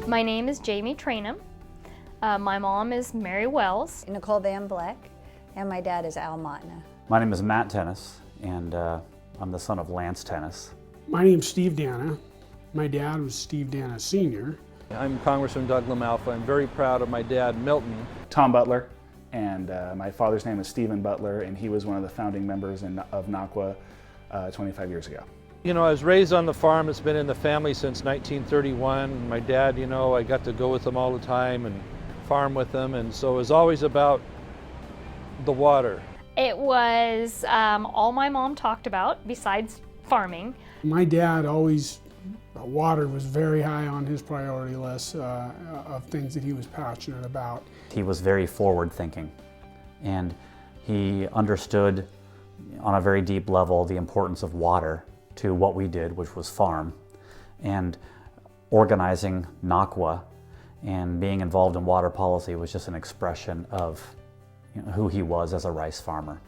My name is Jamie Trainum. My mom is Mary Wells. Nicole Van Black, and my dad is Al Motna. My name is Matt Tennis, and I'm the son of Lance Tennis. My name's Steve Dana. My dad was Steve Dana Sr. I'm Congressman Doug LaMalfa. I'm very proud of my dad, Milton. Tom Butler, and my father's name is Stephen Butler, and he was one of the founding members of NCWA 25 years ago. You know, I was raised on the farm. It's been in the family since 1931. My dad, you know, I got to go with him all the time and farm with him, and so it was always about the water. It was all my mom talked about besides farming. My dad always, water was very high on his priority list of things that he was passionate about. He was very forward-thinking, and he understood on a very deep level the importance of water to what we did, which was farm, and organizing NCWA and being involved in water policy was just an expression of who he was as a rice farmer.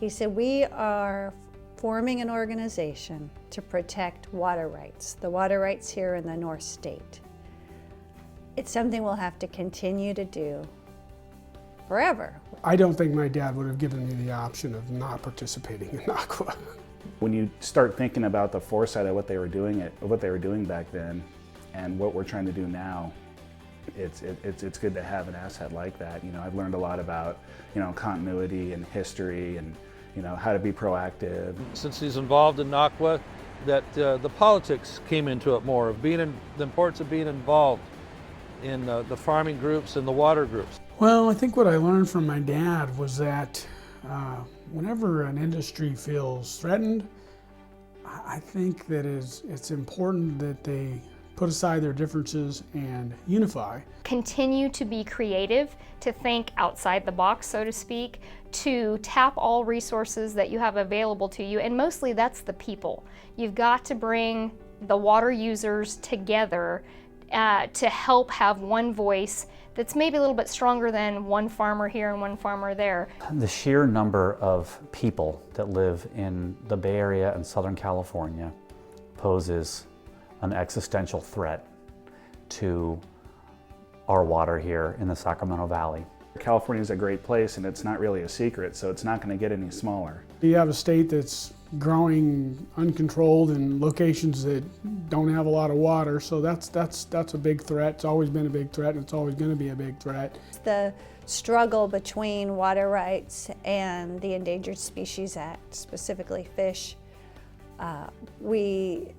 He said, we are forming an organization to protect water rights, the water rights here in the North State. It's something we'll have to continue to do forever. I don't think my dad would have given me the option of not participating in NCWA. When you start thinking about the foresight of what they were doing back then and what we're trying to do now, it's good to have an asset like that. You know, I've learned a lot about, continuity and history and, how to be proactive. Since he's involved in NCWA, that the politics came into it more, of the importance of being involved in the farming groups and the water groups. Well, I think what I learned from my dad was that whenever an industry feels threatened, I think that it's important that they put aside their differences and unify. Continue to be creative, to think outside the box, so to speak, to tap all resources that you have available to you, and mostly that's the people. You've got to bring the water users together to help have one voice that's maybe a little bit stronger than one farmer here and one farmer there. The sheer number of people that live in the Bay Area and Southern California poses an existential threat to our water here in the Sacramento Valley. California is a great place, and it's not really a secret, so it's not going to get any smaller. You have a state that's growing uncontrolled in locations that don't have a lot of water, so that's a big threat. It's always been a big threat, and it's always going to be a big threat. The struggle between water rights and the Endangered Species Act, specifically fish, we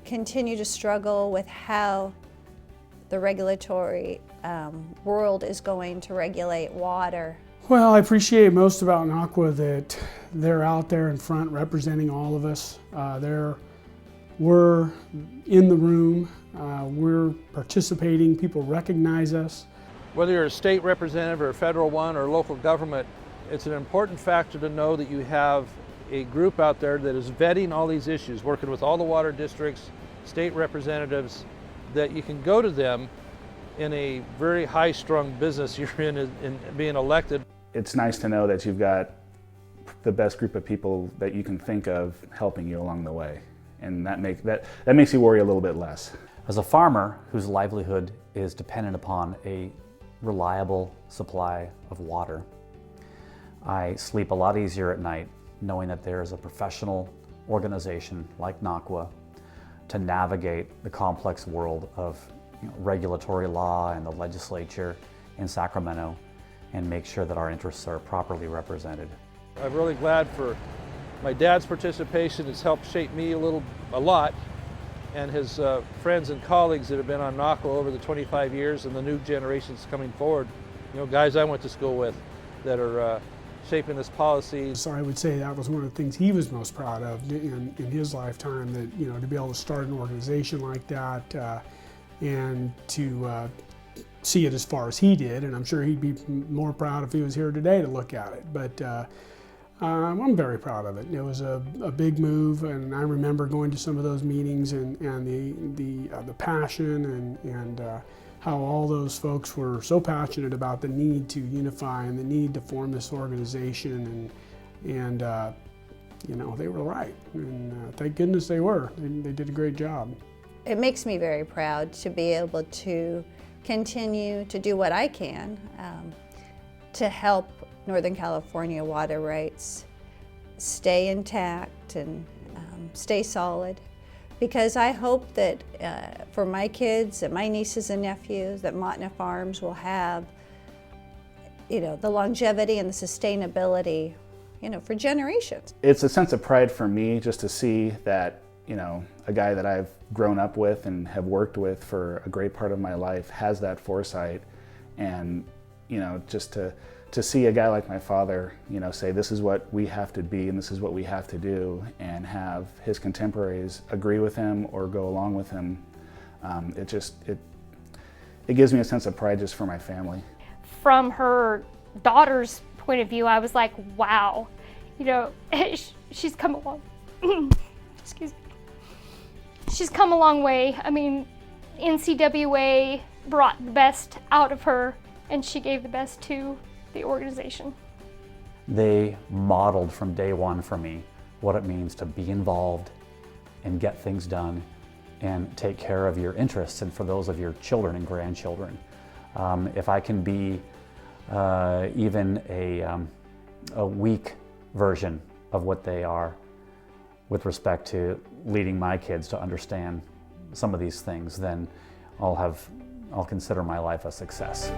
continue to struggle with how the regulatory world is going to regulate water. Well, I appreciate most about NCWA that they're out there in front representing all of us. We're in the room, we're participating, people recognize us. Whether you're a state representative or a federal one or local government, it's an important factor to know that you have a group out there that is vetting all these issues, working with all the water districts, state representatives, that you can go to them in a very high-strung business you're in being elected. It's nice to know that you've got the best group of people that you can think of helping you along the way, and that makes you worry a little bit less. As a farmer whose livelihood is dependent upon a reliable supply of water, I sleep a lot easier at night knowing that there is a professional organization like NCWA to navigate the complex world of regulatory law and the legislature in Sacramento and make sure that our interests are properly represented. I'm really glad for my dad's participation. It's helped shape me a lot, and his friends and colleagues that have been on NCWA over the 25 years and the new generations coming forward, guys I went to school with that are shaping this policy. So I would say that was one of the things he was most proud of in his lifetime, that to be able to start an organization like that and to see it as far as he did, and I'm sure he'd be more proud if he was here today to look at it. But I'm very proud of it. It was a big move, and I remember going to some of those meetings and the passion and how all those folks were so passionate about the need to unify and the need to form this organization, and they were right, and thank goodness they were. They did a great job. it makes me very proud to be able to continue to do what I can to help Northern California water rights stay intact and stay solid. Because I hope that for my kids and my nieces and nephews, that Montana Farms will have, the longevity and the sustainability, for generations. It's a sense of pride for me just to see that, a guy that I've grown up with and have worked with for a great part of my life has that foresight, and, just to see a guy like my father, say this is what we have to be and this is what we have to do, and have his contemporaries agree with him or go along with him, it gives me a sense of pride just for my family. From her daughter's point of view, I was like, wow, she's come a long, excuse me. She's come a long way. I mean, NCWA brought the best out of her, and she gave the best to the organization. They modeled from day one for me what it means to be involved and get things done and take care of your interests and for those of your children and grandchildren. If I can be even a weak version of what they are with respect to leading my kids to understand some of these things, then I'll consider my life a success.